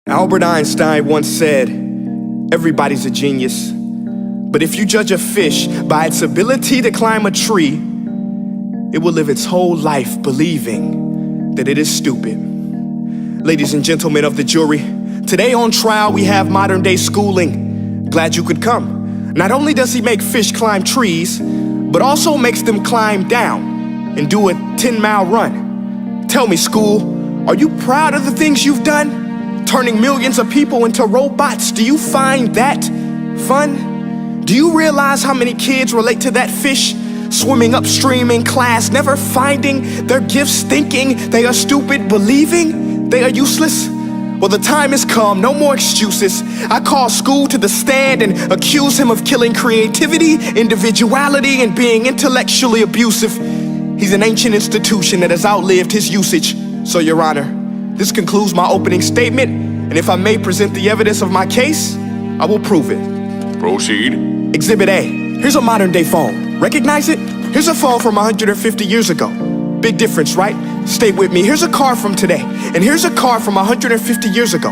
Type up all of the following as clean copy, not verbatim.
Albert Einstein once said, everybody's a genius, but if you judge a fish by its ability to climb a tree, it will live its whole life believing that it is stupid. Ladies and gentlemen of the jury, today on trial we have modern day schooling. Glad you could come. Not only does he make fish climb trees, but also makes them climb down and do a 10-mile run. Tell me, school, are you proud of the things you've done? Turning millions of people into robots, do you find that fun? Do you realize how many kids relate to that fish swimming upstream in class, never finding their gifts, thinking they are stupid, believing they are useless? Well, the time has come, no more excuses. I call school to the stand and accuse him of killing creativity, individuality, and being intellectually abusive. He's an ancient institution that has outlived his usage. So, Your Honor, this concludes my opening statement, and if I may present the evidence of my case, I will prove it. Proceed. Exhibit A. Here's a modern day phone. Recognize it? Here's a phone from 150 years ago. Big difference, right? Stay with me. Here's a car from today, and here's a car from 150 years ago.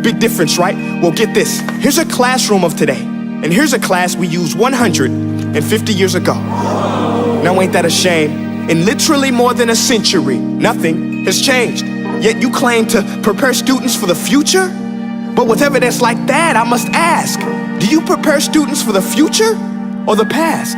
Big difference, right? Well, get this. Here's a classroom of today, and here's a class we used 150 years ago. Now ain't that a shame? In literally more than a century, nothing has changed. Yet you claim to prepare students for the future? But with evidence like that, I must ask, do you prepare students for the future or the past?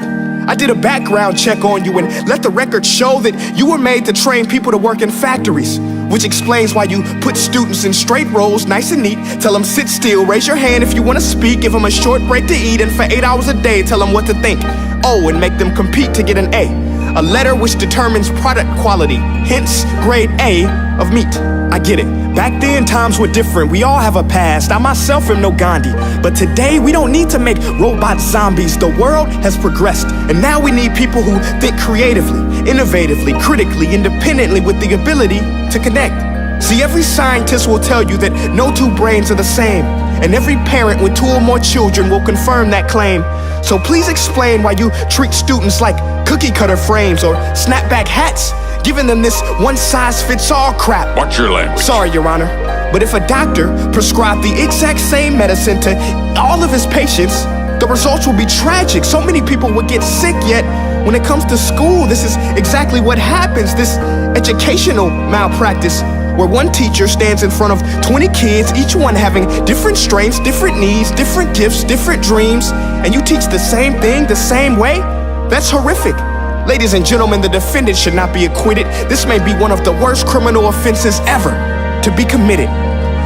I did a background check on you and let the record show that you were made to train people to work in factories, which explains why you put students in straight rows, nice and neat, tell them sit still, raise your hand if you want to speak, give them a short break to eat, and for 8 hours a day, tell them what to think. Oh, and make them compete to get an A letter which determines product quality, hence grade A of meat. I get it. Back then, times were different. We all have a past. I myself am no Gandhi. But today, we don't need to make robot zombies. The world has progressed, and now we need people who think creatively, innovatively, critically, independently, with the ability to connect. See, every scientist will tell you that no two brains are the same, and every parent with 2 or more children will confirm that claim. So please explain why you treat students like cookie cutter frames or snapback hats, giving them this one-size-fits-all crap. Watch your language. Sorry, Your Honor, but if a doctor prescribed the exact same medicine to all of his patients, the results will be tragic. So many people would get sick, yet when it comes to school, this is exactly what happens, this educational malpractice, where one teacher stands in front of 20 kids, each one having different strengths, different needs, different gifts, different dreams, and you teach the same thing the same way? That's horrific. Ladies and gentlemen, the defendant should not be acquitted. This may be one of the worst criminal offenses ever to be committed.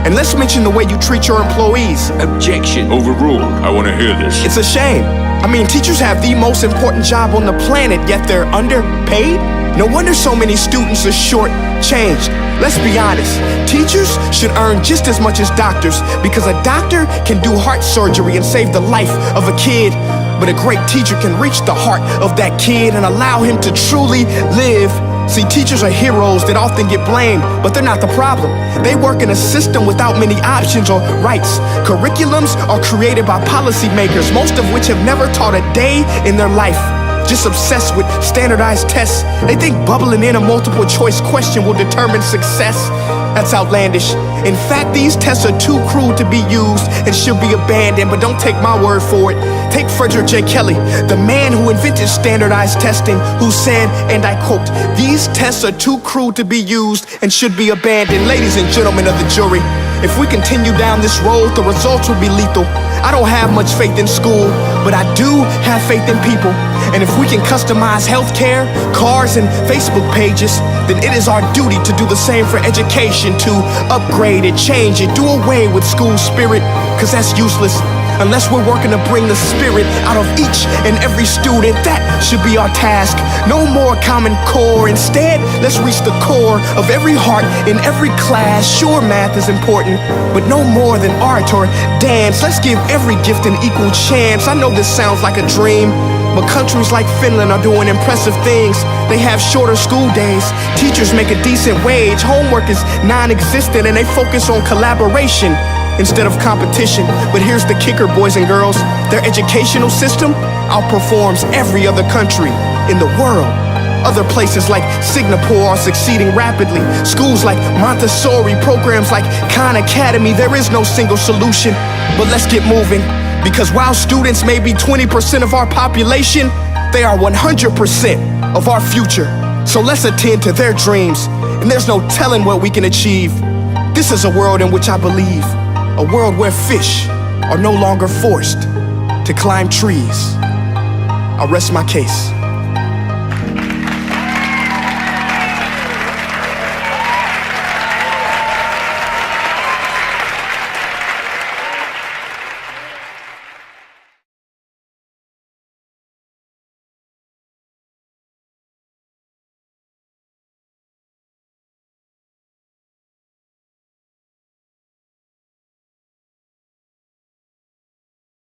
And let's mention the way you treat your employees. Objection. Overruled. I want to hear this. It's a shame. I mean, teachers have the most important job on the planet, yet they're underpaid? No wonder so many students are short-changed. Let's be honest, teachers should earn just as much as doctors, because a doctor can do heart surgery and save the life of a kid, but a great teacher can reach the heart of that kid and allow him to truly live. See, teachers are heroes that often get blamed, but they're not the problem. They work in a system without many options or rights. Curriculums are created by policymakers, most of which have never taught a day in their life. Just obsessed with standardized tests. They think bubbling in a multiple choice question will determine success. That's outlandish. In fact, these tests are too crude to be used and should be abandoned, but don't take my word for it. Take Frederick J. Kelly, the man who invented standardized testing, who said, and I quote, "These tests are too crude to be used and should be abandoned." Ladies and gentlemen of the jury, if we continue down this road, the results will be lethal. I don't have much faith in school, but I do have faith in people. And if we can customize healthcare, cars, and Facebook pages, then it is our duty to do the same for education, to upgrade it, change it, do away with school spirit, because that's useless. Unless we're working to bring the spirit out of each and every student, that should be our task. No more Common Core. Instead, let's reach the core of every heart in every class. Sure, math is important, but no more than art or dance. Let's give every gift an equal chance. I know this sounds like a dream, but countries like Finland are doing impressive things. They have shorter school days, teachers make a decent wage, homework is non-existent, and they focus on collaboration instead of competition. But here's the kicker, boys and girls. Their educational system outperforms every other country in the world. Other places like Singapore are succeeding rapidly. Schools like Montessori, programs like Khan Academy. There is no single solution, but let's get moving. Because while students may be 20% of our population, they are 100% of our future. So let's attend to their dreams, and there's no telling what we can achieve. This is a world in which I believe, a world where fish are no longer forced to climb trees. I'll rest my case.